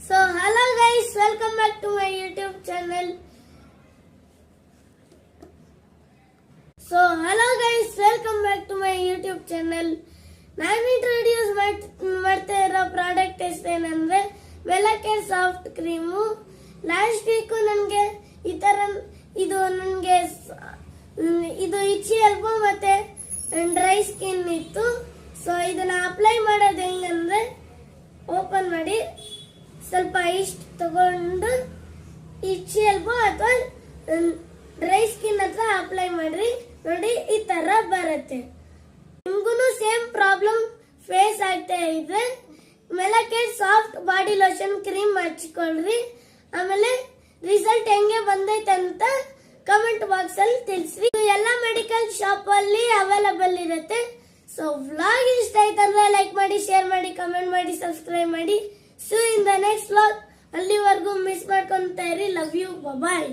So hello guys, welcome back to my YouTube channel. ನಾನು introduce ಮಾಡ್ತಾ ಇರೋ product ಹೆಸರೇನಂದ್ರೆ Welcare soft cream. Last week ನನಗೆ ಈ ತರ ಇದು ಇಚ್ಚಿ ಎಲ್ಬೋ ಮತ್ತೆ ಡ್ರೈ ಸ್ಕಿನ್ ಇತ್ತು. ಸೊ ಇದನ್ನ ಅಪ್ಲೈ ಮಾಡೋದು ಹೆಂಗಂದ್ರೆ ಓಪನ್ ಮಾಡಿ ಸ್ವಲ್ಪ ಇಷ್ಟು ತಗೊಂಡು ಇಚ್ಚಿ ಎಲ್ಬೋ ಅಥವಾ ಡ್ರೈ ಸ್ಕಿನ್ ಹತ್ರ ಅಪ್ಲೈ ಮಾಡ್ರಿ. ನೋಡಿ ಈ ತರ ಬರುತ್ತೆ. ನಿಮ್ಗೂ ಸೇಮ್ ಪ್ರಾಬ್ಲಮ್ ಫೇಸ್ ಆಗ್ತಾ ಇದ್ರೆ ವೆಲಕೇರ್ ಸಾಫ್ಟ್ ಬಾಡಿ ಲೋಷನ್ ಕ್ರೀಮ್ ಹಚ್ಕೊಳ್ರಿ. ಆಮೇಲೆ ರಿಸಲ್ಟ್ ಹೆಂಗೆ ಬಂದೈತೆ ಅಂತ ಕಮೆಂಟ್ ಬಾಕ್ಸ್ ಅಲ್ಲಿ ತಿಳಿಸ್ರಿ. ಎಲ್ಲ ಮೆಡಿಕಲ್ ಶಾಪ್ ಅಲ್ಲಿ ಅವೈಲಬಲ್ ಇರುತ್ತೆ. ಸೊ ವ್ಲಾಗ್ ಇಷ್ಟ ಆಯ್ತಂದ್ರೆ ಲೈಕ್ ಮಾಡಿ, ಶೇರ್ ಮಾಡಿ, ಕಮೆಂಟ್ ಮಾಡಿ, ಸಬ್ಸ್ಕ್ರೈಬ್ ಮಾಡಿ. So in the next vlog, ಅಲ್ಲಿವರೆಗೂ ಮಿಸ್ ಮಾಡ್ಕೊಂತ ಇರಿ. Love you, bye.